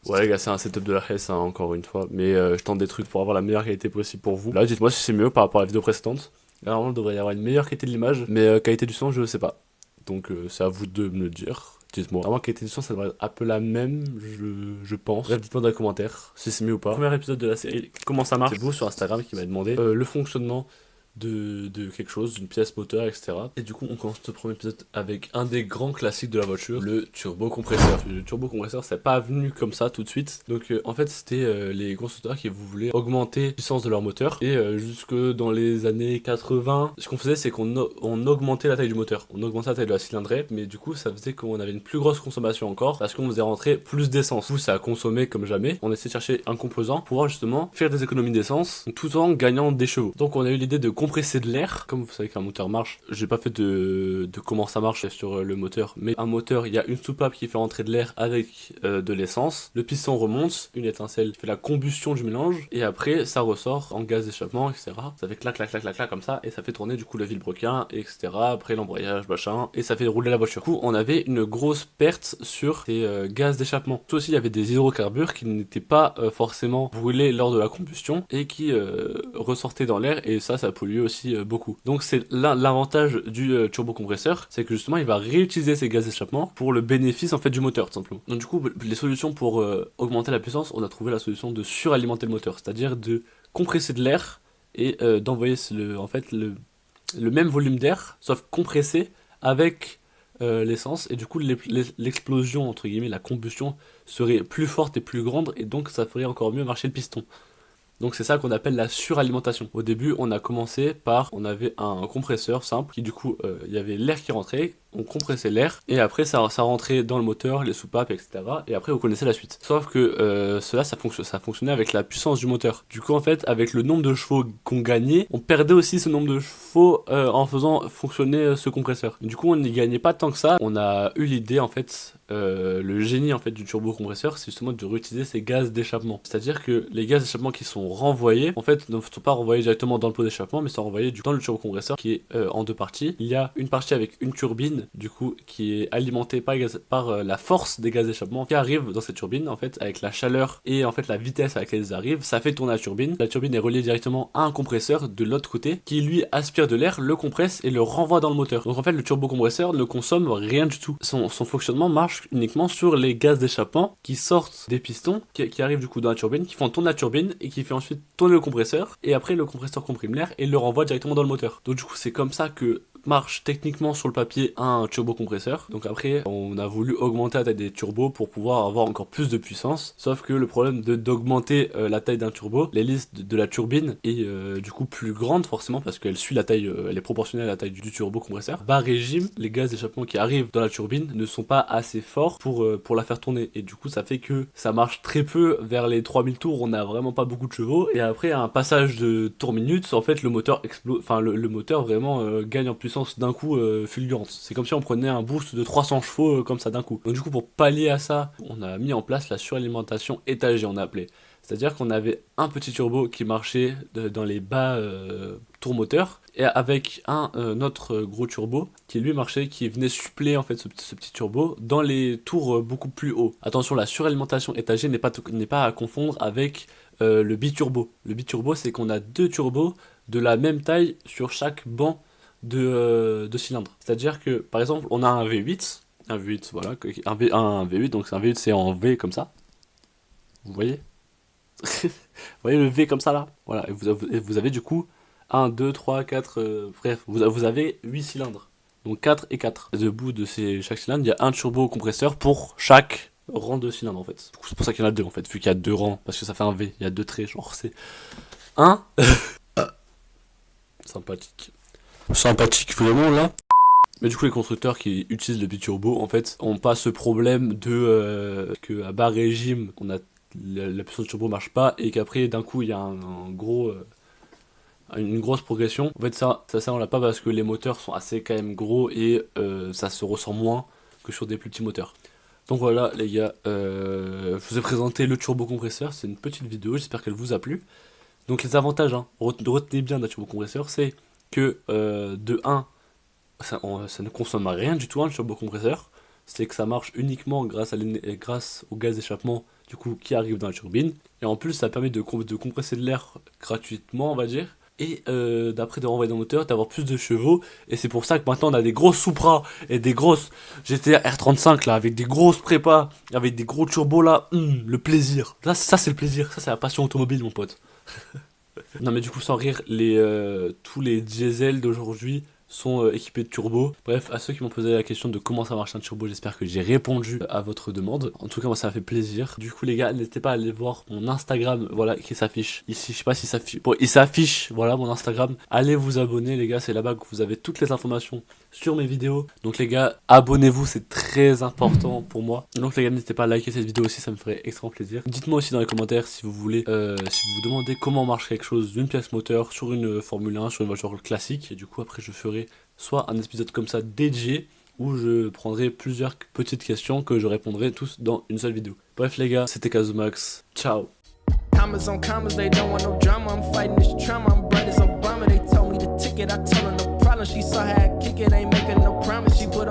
Ouais les gars, c'est un setup de la RS encore une fois, mais je tente des trucs pour avoir la meilleure qualité possible pour vous. Là dites-moi si c'est mieux par rapport à la vidéo précédente. Là normalement il devrait y avoir une meilleure qualité de l'image, mais qualité du son je sais pas. Donc c'est à vous de me le dire. Dites-moi. Vraiment qualité du son ça devrait être un peu la même, je pense. Bref, dites-moi dans les commentaires si c'est mieux ou pas. Premier épisode de la série, comment ça marche? C'est vous sur Instagram qui m'a demandé le fonctionnement de quelque chose, d'une pièce moteur, etc. Et du coup, on commence ce premier épisode avec un des grands classiques de la voiture, le turbocompresseur. Le turbocompresseur, c'est pas venu comme ça tout de suite. Donc, en fait, c'était les constructeurs qui voulaient augmenter la puissance de leur moteur. Et jusque dans les années 80, ce qu'on faisait, c'est on augmentait la taille du moteur. On augmentait la taille de la cylindrée, mais du coup, ça faisait qu'on avait une plus grosse consommation encore parce qu'on faisait rentrer plus d'essence. Du coup, ça a consommé comme jamais. On essayait de chercher un composant pour pouvoir justement faire des économies d'essence tout en gagnant des chevaux. Donc, on a eu l'idée de compresser de l'air. Comme vous savez qu'un moteur marche, j'ai pas fait de comment ça marche sur le moteur, mais un moteur, il y a une soupape qui fait rentrer de l'air avec de l'essence, le piston remonte, une étincelle fait la combustion du mélange, et après ça ressort en gaz d'échappement, etc. Ça fait clac clac clac clac clac comme ça, et ça fait tourner du coup le vilebrequin, etc. Après l'embrayage, machin, et ça fait rouler la voiture. Du coup, on avait une grosse perte sur ces gaz d'échappement. Tout aussi, il y avait des hydrocarbures qui n'étaient pas forcément brûlés lors de la combustion, et qui ressortaient dans l'air, et ça polluait aussi beaucoup. Donc c'est l'avantage du turbocompresseur, c'est que justement il va réutiliser ces gaz d'échappement pour le bénéfice en fait du moteur tout simplement. Donc du coup les solutions pour augmenter la puissance, on a trouvé la solution de suralimenter le moteur, c'est-à-dire de compresser de l'air et d'envoyer en fait le même volume d'air, sauf compressé avec l'essence, et du coup l'explosion entre guillemets, la combustion serait plus forte et plus grande, et donc ça ferait encore mieux marcher le piston. Donc c'est ça qu'on appelle la suralimentation. Au début, on a commencé par, on avait un compresseur simple qui du coup, il y avait l'air qui rentrait, on compressait l'air et après ça rentrait dans le moteur, les soupapes, etc. Et après vous connaissez la suite. Sauf que ça fonctionnait avec la puissance du moteur. Du coup en fait, avec le nombre de chevaux qu'on gagnait, on perdait aussi ce nombre de chevaux en faisant fonctionner ce compresseur. Du coup on n'y gagnait pas tant que ça. On a eu l'idée en fait, le génie en fait du turbocompresseur, c'est justement de réutiliser ces gaz d'échappement. C'est-à-dire que les gaz d'échappement qui sont renvoyés, en fait, ne sont pas renvoyés directement dans le pot d'échappement, mais sont renvoyés dans le turbocompresseur qui est en deux parties. Il y a une partie avec une turbine, du coup, qui est alimentée par la force des gaz d'échappement qui arrivent dans cette turbine, en fait, avec la chaleur et en fait la vitesse à laquelle ils arrivent, ça fait tourner la turbine. La turbine est reliée directement à un compresseur de l'autre côté qui lui aspire de l'air, le compresse et le renvoie dans le moteur. Donc en fait, le turbocompresseur ne consomme rien du tout. Son fonctionnement marche uniquement sur les gaz d'échappement qui sortent des pistons, qui arrivent du coup dans la turbine, qui font tourner la turbine et qui fait ensuite tourner le compresseur, et après le compresseur comprime l'air et le renvoie directement dans le moteur. Donc du coup c'est comme ça que marche techniquement sur le papier un turbocompresseur. Donc après on a voulu augmenter la taille des turbos pour pouvoir avoir encore plus de puissance, sauf que le problème d'augmenter la taille d'un turbo, l'hélice de la turbine est du coup plus grande forcément parce qu'elle suit la taille, elle est proportionnelle à la taille du turbocompresseur. Bas régime, les gaz d'échappement qui arrivent dans la turbine ne sont pas assez forts pour la faire tourner, et du coup ça fait que ça marche très peu. Vers les 3000 tours on a vraiment pas beaucoup de chevaux, et après à un passage de tour minutes en fait le moteur explose, enfin le moteur vraiment gagne en puissance d'un coup fulgurante. C'est comme si on prenait un boost de 300 chevaux comme ça d'un coup. Donc du coup pour pallier à ça, on a mis en place la suralimentation étagée, on a appelé. C'est-à-dire qu'on avait un petit turbo qui marchait dans les bas tours moteurs, et avec un autre gros turbo qui lui marchait, qui venait suppléer en fait ce petit turbo dans les tours beaucoup plus hauts. Attention, la suralimentation étagée n'est pas à confondre avec le biturbo. Le biturbo, c'est qu'on a deux turbos de la même taille sur chaque banc de cylindres. C'est-à-dire que par exemple, on a un V8 voilà, un V8, donc un V8 c'est en V comme ça. Vous voyez? Vous voyez le V comme ça là? Voilà, et vous avez du coup un 2 3 4 bref, vous avez 8 cylindres. Donc 4 et 4. Debout de chaque cylindre, il y a un turbo compresseur pour chaque rang de cylindres en fait. Du coup, c'est pour ça qu'il y en a deux en fait, vu qu'il y a deux rangs, parce que ça fait un V, il y a deux traits, genre c'est un. Sympathique. Sympathique vraiment là. Mais du coup, les constructeurs qui utilisent le biturbo, en fait, ont pas ce problème de que à bas régime, on a la puissance du turbo marche pas, et qu'après d'un coup il y a une grosse progression. En fait ça on l'a pas parce que les moteurs sont assez quand même gros, et ça se ressent moins que sur des plus petits moteurs. Donc voilà les gars, je vous ai présenté le turbocompresseur, c'est une petite vidéo, j'espère qu'elle vous a plu. Donc les avantages, hein, retenez bien d'un turbocompresseur, c'est que de 1, ça ne consomme rien du tout, hein, le turbocompresseur. c'est que ça marche uniquement grâce au gaz d'échappement du coup qui arrive dans la turbine. Et en plus, ça permet de compresser de l'air gratuitement, on va dire. Et d'après de renvoyer dans le moteur, d'avoir plus de chevaux. Et c'est pour ça que maintenant on a des grosses Supra et des grosses GTR R35 là, avec des grosses prépas, avec des gros turbos là. Le plaisir. Là, ça c'est le plaisir, ça c'est la passion automobile, mon pote. Non mais du coup, sans rire, tous les diesels d'aujourd'hui sont équipés de turbo. Bref, à ceux qui m'ont posé la question de comment ça marche un turbo, j'espère que j'ai répondu à votre demande. En tout cas, moi ça m'a fait plaisir. Du coup les gars, n'hésitez pas à aller voir mon Instagram, voilà, qui s'affiche ici. Je sais pas si ça s'affiche. Bon, il s'affiche, voilà mon Instagram. Allez vous abonner les gars, c'est là-bas que vous avez toutes les informations sur mes vidéos. Donc les gars, abonnez-vous, c'est très important pour moi. Donc les gars, n'hésitez pas à liker cette vidéo aussi, ça me ferait extrêmement plaisir. Dites-moi aussi dans les commentaires si vous voulez, si vous vous demandez comment marche quelque chose d'une pièce moteur sur une Formule 1, sur une voiture classique. Et du coup après je ferai soit un épisode comme ça dédié, où je prendrai plusieurs petites questions que je répondrai tous dans une seule vidéo. Bref les gars, c'était Kazoumax, ciao. Commas on commas, they don't want no drama. I'm fighting this trauma. I'm bright as Obama. They told me the ticket. I told her no problem. She saw how I kick it. Ain't making no promise. She put